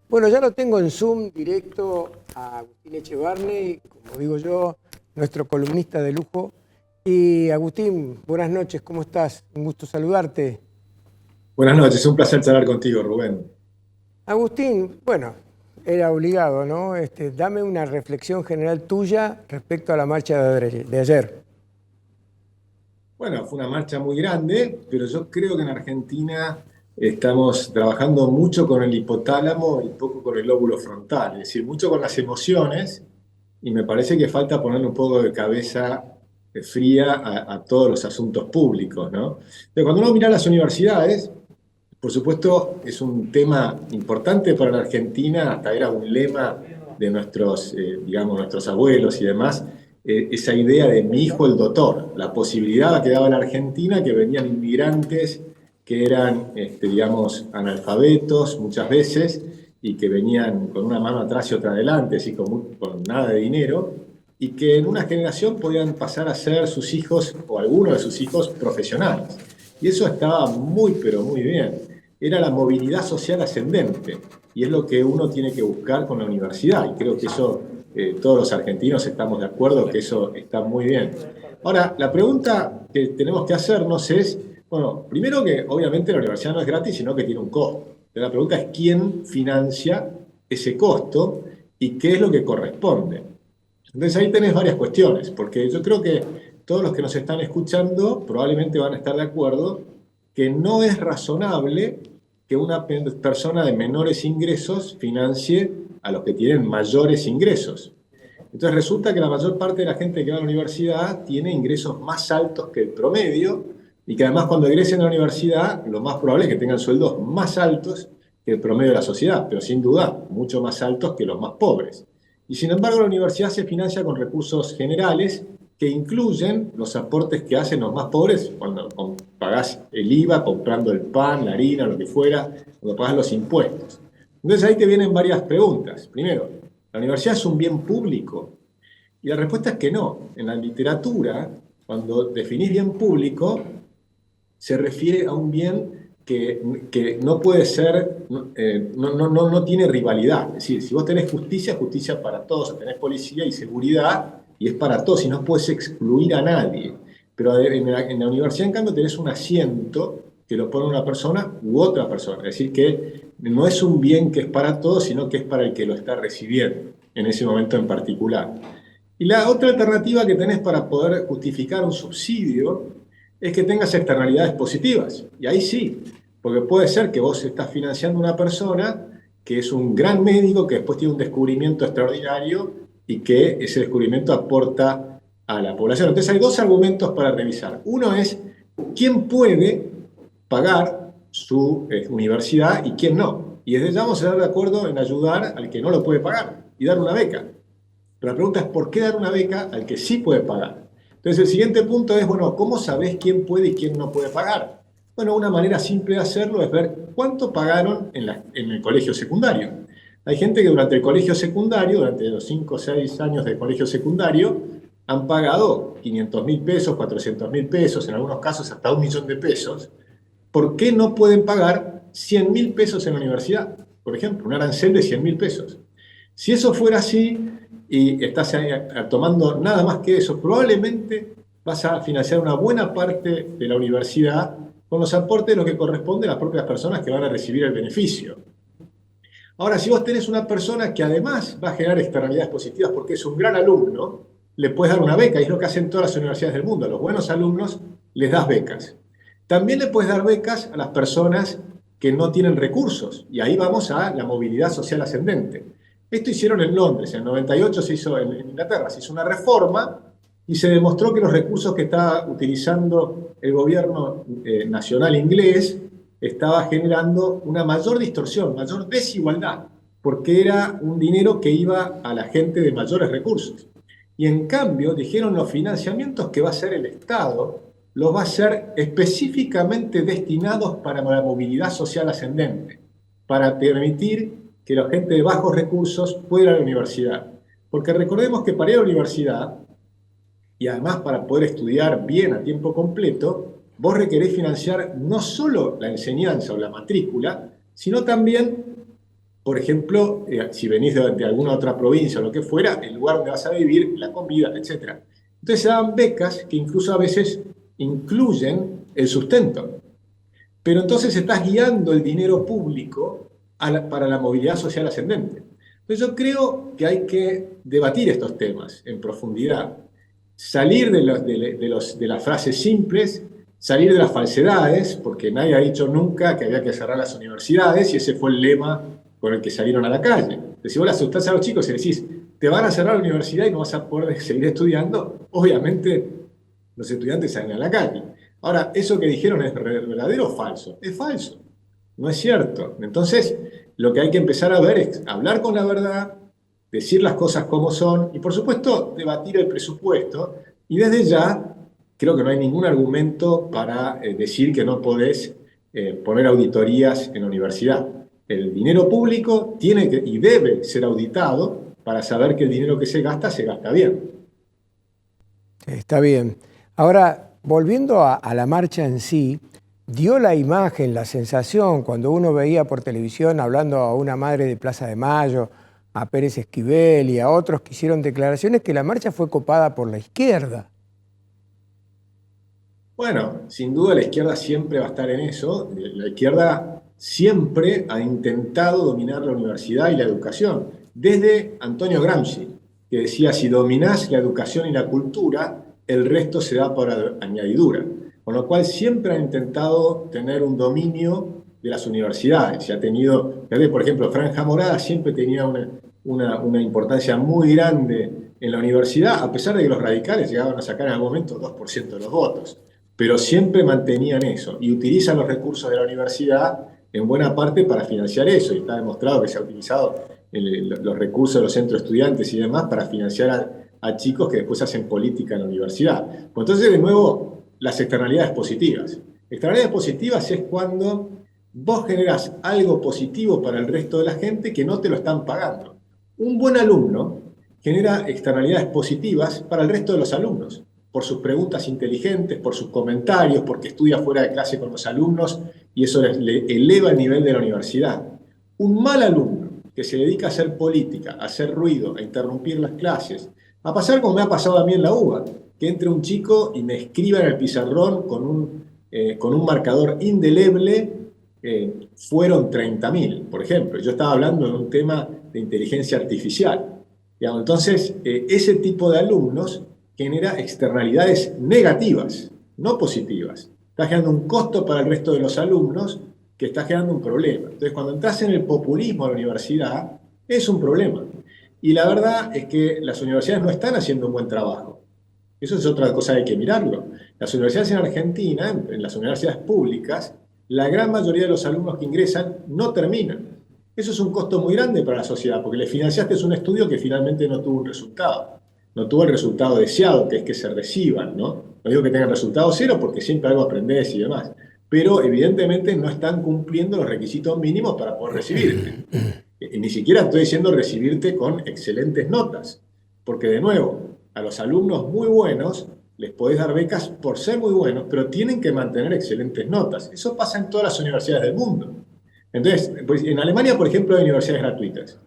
Bueno, ya lo tengo en Zoom directo a Agustín Echevarne, como digo yo, nuestro columnista de lujo. Y Agustín, buenas noches, ¿cómo estás? Un gusto saludarte. Buenas noches, un placer charlar contigo, Rubén. Agustín, bueno, era obligado, ¿no? Dame una reflexión general tuya respecto a la marcha de ayer. Bueno, fue una marcha muy grande, pero yo creo que en Argentina estamos trabajando mucho con el hipotálamo y poco con el lóbulo frontal, es decir, mucho con las emociones, y me parece que falta ponerle un poco de cabeza fría a todos los asuntos públicos, ¿no? Pero cuando uno mira las universidades, por supuesto, es un tema importante para la Argentina, hasta era un lema de nuestros, digamos, nuestros abuelos y demás, esa idea de mi hijo el doctor, la posibilidad que daba la Argentina que venían inmigrantes que eran, digamos, analfabetos muchas veces y que venían con una mano atrás y otra adelante, así con nada de dinero, y que en una generación podían pasar a ser sus hijos o algunos de sus hijos profesionales. Y eso estaba muy, pero muy bien. Era la movilidad social ascendente, y es lo que uno tiene que buscar con la universidad, y creo que eso todos los argentinos estamos de acuerdo que eso está muy bien. Ahora, la pregunta que tenemos que hacernos es, bueno, primero que obviamente la universidad no es gratis, sino que tiene un costo. Pero la pregunta es quién financia ese costo y qué es lo que corresponde. Entonces ahí tenés varias cuestiones, porque yo creo que todos los que nos están escuchando probablemente van a estar de acuerdo que no es razonable que una persona de menores ingresos financie a los que tienen mayores ingresos. Entonces resulta que la mayor parte de la gente que va a la universidad tiene ingresos más altos que el promedio y que además cuando egresen a la universidad lo más probable es que tengan sueldos más altos que el promedio de la sociedad, pero sin duda mucho más altos que los más pobres. Y sin embargo la universidad se financia con recursos generales que incluyen los aportes que hacen los más pobres cuando pagás el IVA comprando el pan, la harina, lo que fuera, cuando pagás los impuestos. Entonces ahí te vienen varias preguntas. Primero, ¿la universidad es un bien público? Y la respuesta es que no. En la literatura, cuando definís bien público, se refiere a un bien que no puede ser, no tiene rivalidad. Es decir, si vos tenés justicia, justicia para todos, o tenés policía y seguridad, y es para todos, y no puedes excluir a nadie. Pero en la universidad, en cambio, tenés un asiento que lo pone una persona u otra persona. Es decir, que no es un bien que es para todos, sino que es para el que lo está recibiendo en ese momento en particular. Y la otra alternativa que tenés para poder justificar un subsidio es que tengas externalidades positivas. Y ahí sí, porque puede ser que vos estás financiando a una persona que es un gran médico que después tiene un descubrimiento extraordinario y que ese descubrimiento aporta a la población. Entonces hay dos argumentos para revisar. Uno es quién puede pagar su universidad y quién no. Y desde ya vamos a estar de acuerdo en ayudar al que no lo puede pagar y dar una beca. Pero la pregunta es, ¿por qué dar una beca al que sí puede pagar? Entonces, el siguiente punto es, bueno, ¿cómo sabés quién puede y quién no puede pagar? Bueno, una manera simple de hacerlo es ver cuánto pagaron en el colegio secundario. Hay gente que durante el colegio secundario, durante los 5 o 6 años del colegio secundario, han pagado 500.000 pesos, 400.000 pesos, en algunos casos hasta 1 millón de pesos. ¿Por qué no pueden pagar 100.000 pesos en la universidad? Por ejemplo, un arancel de 100.000 pesos. Si eso fuera así y estás tomando nada más que eso, probablemente vas a financiar una buena parte de la universidad con los aportes de lo que corresponde a las propias personas que van a recibir el beneficio. Ahora, si vos tenés una persona que además va a generar externalidades positivas porque es un gran alumno, le puedes dar una beca, y es lo que hacen todas las universidades del mundo. A los buenos alumnos les das becas. También le puedes dar becas a las personas que no tienen recursos, y ahí vamos a la movilidad social ascendente. Esto hicieron en Londres, en el 98 se hizo en Inglaterra, se hizo una reforma y se demostró que los recursos que estaba utilizando el gobierno nacional inglés estaba generando una mayor distorsión, mayor desigualdad, porque era un dinero que iba a la gente de mayores recursos. Y en cambio dijeron los financiamientos que va a hacer el Estado los va a ser específicamente destinados para la movilidad social ascendente, para permitir que la gente de bajos recursos pueda ir a la universidad. Porque recordemos que para ir a la universidad, y además para poder estudiar bien a tiempo completo, vos requerés financiar no solo la enseñanza o la matrícula, sino también por ejemplo, si venís de alguna otra provincia o lo que fuera, el lugar donde vas a vivir, la comida, etc. Entonces se dan becas que incluso a veces incluyen el sustento. Pero entonces estás guiando el dinero público para la movilidad social ascendente. Entonces yo creo que hay que debatir estos temas en profundidad, salir de las frases simples, salir de las falsedades, porque nadie ha dicho nunca que había que cerrar las universidades y ese fue el lema con el que salieron a la calle. Si vos le asustás a los chicos y decís, te van a cerrar la universidad y no vas a poder seguir estudiando, obviamente los estudiantes salen a la calle. Ahora, ¿eso que dijeron es verdadero o falso? Es falso, no es cierto. Entonces, lo que hay que empezar a ver es hablar con la verdad, decir las cosas como son y, por supuesto, debatir el presupuesto. Y desde ya, creo que no hay ningún argumento para decir que no podés poner auditorías en la universidad. El dinero público tiene que y debe ser auditado para saber que el dinero que se gasta bien. Está bien. Ahora, volviendo a la marcha en sí, dio la imagen, la sensación, cuando uno veía por televisión hablando a una madre de Plaza de Mayo, a Pérez Esquivel y a otros que hicieron declaraciones, que la marcha fue copada por la izquierda. Bueno, sin duda la izquierda siempre va a estar en eso. La izquierda siempre ha intentado dominar la universidad y la educación. Desde Antonio Gramsci, que decía, si dominás la educación y la cultura, el resto se da por añadidura. Con lo cual siempre han intentado tener un dominio de las universidades. Se ha tenido, por ejemplo, Franja Morada siempre tenía una importancia muy grande en la universidad, a pesar de que los radicales llegaban a sacar en algún momento 2% de los votos. Pero siempre mantenían eso y utilizan los recursos de la universidad en buena parte para financiar eso. Y está demostrado que se ha utilizado los recursos de los centros estudiantes y demás para financiar a chicos que después hacen política en la universidad. Pues entonces, de nuevo, las externalidades positivas. Externalidades positivas es cuando vos generás algo positivo para el resto de la gente que no te lo están pagando. Un buen alumno genera externalidades positivas para el resto de los alumnos, por sus preguntas inteligentes, por sus comentarios, porque estudia fuera de clase con los alumnos y eso le eleva el nivel de la universidad. Un mal alumno que se dedica a hacer política, a hacer ruido, a interrumpir las clases, a pasar como me ha pasado a mí en la UBA, que entre un chico y me escriba en el pizarrón con un marcador indeleble, fueron 30.000, por ejemplo. Yo estaba hablando de un tema de inteligencia artificial. Digamos, entonces, ese tipo de alumnos genera externalidades negativas, no positivas. Está generando un costo para el resto de los alumnos que está generando un problema. Entonces, cuando entras en el populismo a la universidad, es un problema. Y la verdad es que las universidades no están haciendo un buen trabajo. Eso es otra cosa que hay que mirarlo. Las universidades en Argentina, en las universidades públicas, la gran mayoría de los alumnos que ingresan no terminan. Eso es un costo muy grande para la sociedad, porque le financiaste un estudio que finalmente no tuvo un resultado. No tuvo el resultado deseado, que es que se reciban, ¿no? No digo que tengan resultado cero, porque siempre algo aprendés y demás. Pero evidentemente no están cumpliendo los requisitos mínimos para poder recibirte. Y ni siquiera estoy diciendo recibirte con excelentes notas, porque de nuevo, a los alumnos muy buenos les podés dar becas por ser muy buenos, pero tienen que mantener excelentes notas. Eso pasa en todas las universidades del mundo. Entonces, pues en Alemania, por ejemplo, hay universidades gratuitas,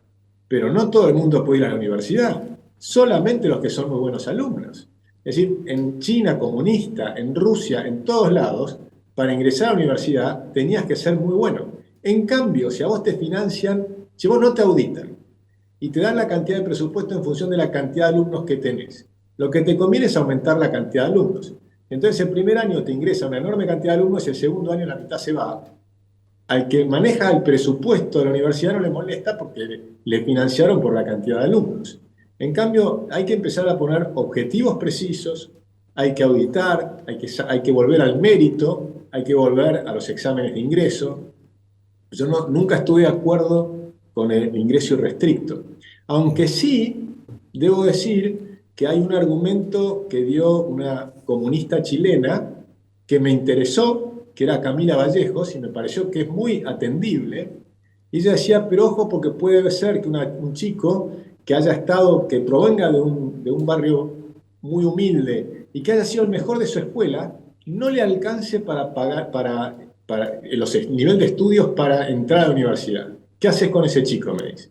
pero no todo el mundo puede ir a la universidad, solamente los que son muy buenos alumnos. Es decir, en China comunista, en Rusia, en todos lados, para ingresar a la universidad tenías que ser muy bueno. En cambio, si a vos te financian, si vos no te auditan y te dan la cantidad de presupuesto en función de la cantidad de alumnos que tenés, lo que te conviene es aumentar la cantidad de alumnos. Entonces, el primer año te ingresa una enorme cantidad de alumnos y el segundo año la mitad se va. Al que maneja el presupuesto de la universidad no le molesta porque le financiaron por la cantidad de alumnos. En cambio, hay que empezar a poner objetivos precisos, hay que auditar, hay que volver al mérito, hay que volver a los exámenes de ingreso. Yo nunca estuve de acuerdo con el ingreso irrestricto. Aunque sí, debo decir que hay un argumento que dio una comunista chilena que me interesó, que era Camila Vallejos, y me pareció que es muy atendible. Y ella decía, pero ojo, porque puede ser que un chico que haya estado, que provenga de un barrio muy humilde y que haya sido el mejor de su escuela, no le alcance para pagar, para el nivel de estudios para entrar a la universidad. ¿Qué haces con ese chico? Me dice.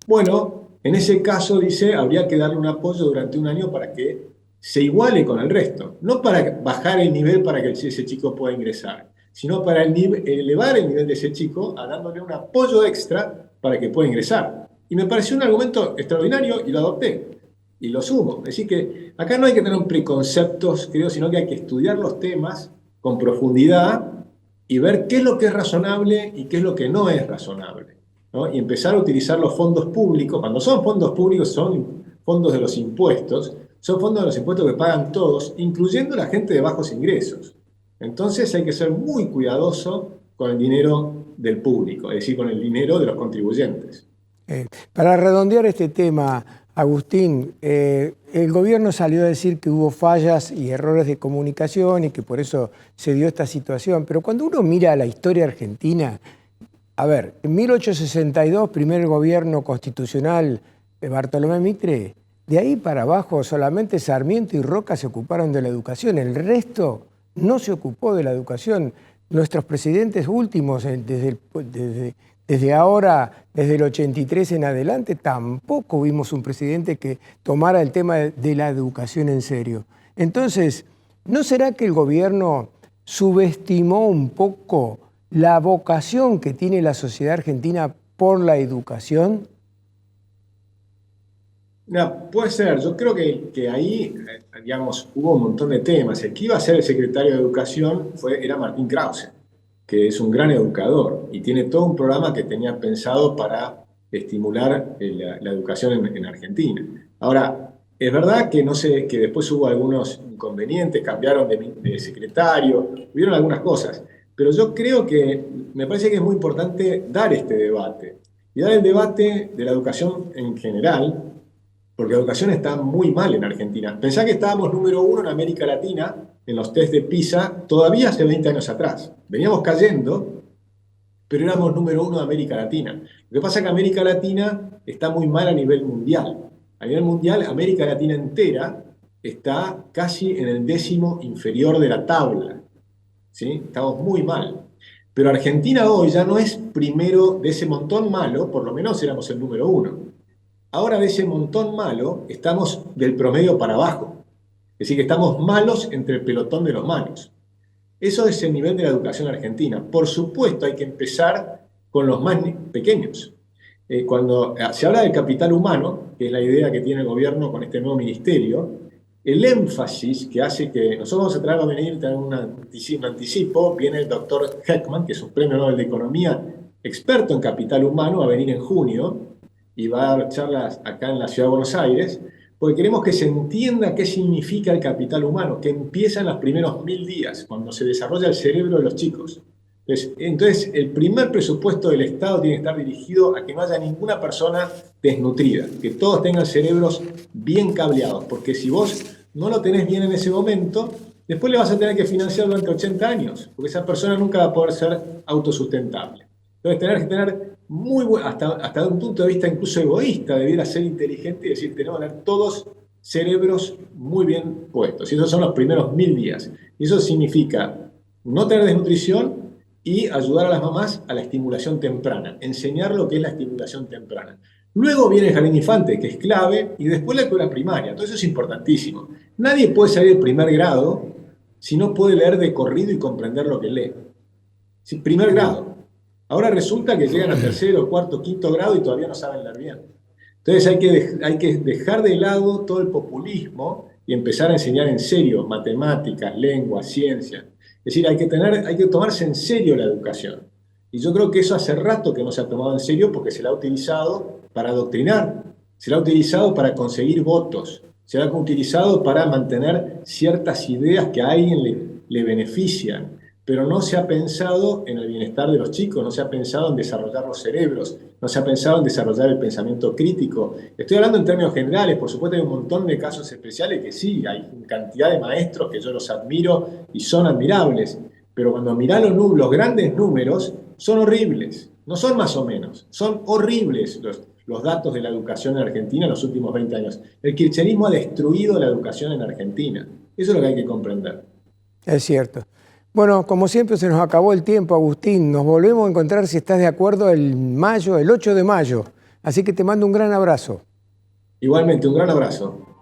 Bueno, en ese caso, dice, habría que darle un apoyo durante un año para que se iguale con el resto. No para bajar el nivel para que ese chico pueda ingresar, sino para elevar el nivel de ese chico a dándole un apoyo extra para que pueda ingresar. Y me pareció un argumento extraordinario y lo adopté. Y lo sumo. Es decir, que acá no hay que tener preconceptos, creo, sino que hay que estudiar los temas con profundidad y ver qué es lo que es razonable y qué es lo que no es razonable, ¿no? Y empezar a utilizar los fondos públicos. Cuando son fondos públicos, son fondos de los impuestos, son fondos de los impuestos que pagan todos, incluyendo la gente de bajos ingresos. Entonces hay que ser muy cuidadoso con el dinero del público, es decir, con el dinero de los contribuyentes. Para redondear este tema, Agustín, el gobierno salió a decir que hubo fallas y errores de comunicación y que por eso se dio esta situación, pero cuando uno mira la historia argentina, a ver, en 1862, primer gobierno constitucional de Bartolomé Mitre, de ahí para abajo solamente Sarmiento y Roca se ocuparon de la educación, el resto no se ocupó de la educación. Nuestros presidentes últimos, desde ahora, desde el 83 en adelante, tampoco vimos un presidente que tomara el tema de la educación en serio. Entonces, ¿no será que el gobierno subestimó un poco la vocación que tiene la sociedad argentina por la educación? No, puede ser, yo creo que ahí, digamos, hubo un montón de temas. El que iba a ser el secretario de Educación era Martín Krause, que es un gran educador y tiene todo un programa que tenía pensado para estimular la educación en Argentina. Ahora, es verdad que, no sé, que después hubo algunos inconvenientes, cambiaron de secretario, hubieron algunas cosas, pero yo creo que me parece que es muy importante dar este debate y dar el debate de la educación en general, porque la educación está muy mal en Argentina. Pensá que estábamos número uno en América Latina en los test de PISA todavía hace 20 años atrás. Veníamos cayendo, pero éramos número uno de América Latina. Lo que pasa es que América Latina está muy mal a nivel mundial. A nivel mundial, América Latina entera está casi en el 10º inferior de la tabla, ¿sí? Estamos muy mal. Pero Argentina hoy ya no es primero de ese montón malo, por lo menos éramos el número uno. Ahora de ese montón malo estamos del promedio para abajo. Es decir, que estamos malos entre el pelotón de los malos. Eso es el nivel de la educación argentina. Por supuesto, hay que empezar con los más pequeños. Cuando se habla del capital humano, que es la idea que tiene el gobierno con este nuevo ministerio, el énfasis que hace que nosotros vamos a traer a venir, tener un anticipo, viene el doctor Heckman, que es un premio Nobel de Economía, experto en capital humano, a venir en junio, y va a dar charlas acá en la Ciudad de Buenos Aires, porque queremos que se entienda qué significa el capital humano, que empieza en los primeros 1000 días, cuando se desarrolla el cerebro de los chicos. Entonces, el primer presupuesto del Estado tiene que estar dirigido a que no haya ninguna persona desnutrida, que todos tengan cerebros bien cableados, porque si vos no lo tenés bien en ese momento, después le vas a tener que financiar durante 80 años, porque esa persona nunca va a poder ser autosustentable. Entonces, tener que tener hasta un punto de vista incluso egoísta, debiera ser inteligente y decir, tenemos que tener todos cerebros muy bien puestos. Y esos son los primeros 1000 días. Y eso significa no tener desnutrición y ayudar a las mamás a la estimulación temprana, enseñar lo que es la estimulación temprana. Luego viene el jardín infante, que es clave, y después la escuela primaria. Entonces eso es importantísimo. Nadie puede salir del primer grado si no puede leer de corrido y comprender lo que lee. Sí, primer grado. Ahora resulta que llegan a tercero, cuarto, quinto grado y todavía no saben leer bien. Entonces hay que dejar de lado todo el populismo y empezar a enseñar en serio matemáticas, lengua, ciencia. Es decir, hay que tomarse en serio la educación. Y yo creo que eso hace rato que no se ha tomado en serio porque se la ha utilizado para adoctrinar, se la ha utilizado para conseguir votos, se la ha utilizado para mantener ciertas ideas que a alguien le benefician, pero no se ha pensado en el bienestar de los chicos, no se ha pensado en desarrollar los cerebros, no se ha pensado en desarrollar el pensamiento crítico. Estoy hablando en términos generales, por supuesto hay un montón de casos especiales que sí, hay cantidad de maestros que yo los admiro y son admirables, pero cuando mirá los grandes números, son horribles, no son más o menos, son horribles los datos de la educación en Argentina en los últimos 20 años. El kirchnerismo ha destruido la educación en Argentina, eso es lo que hay que comprender. Es cierto. Bueno, como siempre se nos acabó el tiempo, Agustín. Nos volvemos a encontrar, si estás de acuerdo, el 8 de mayo. Así que te mando un gran abrazo. Igualmente, un gran abrazo.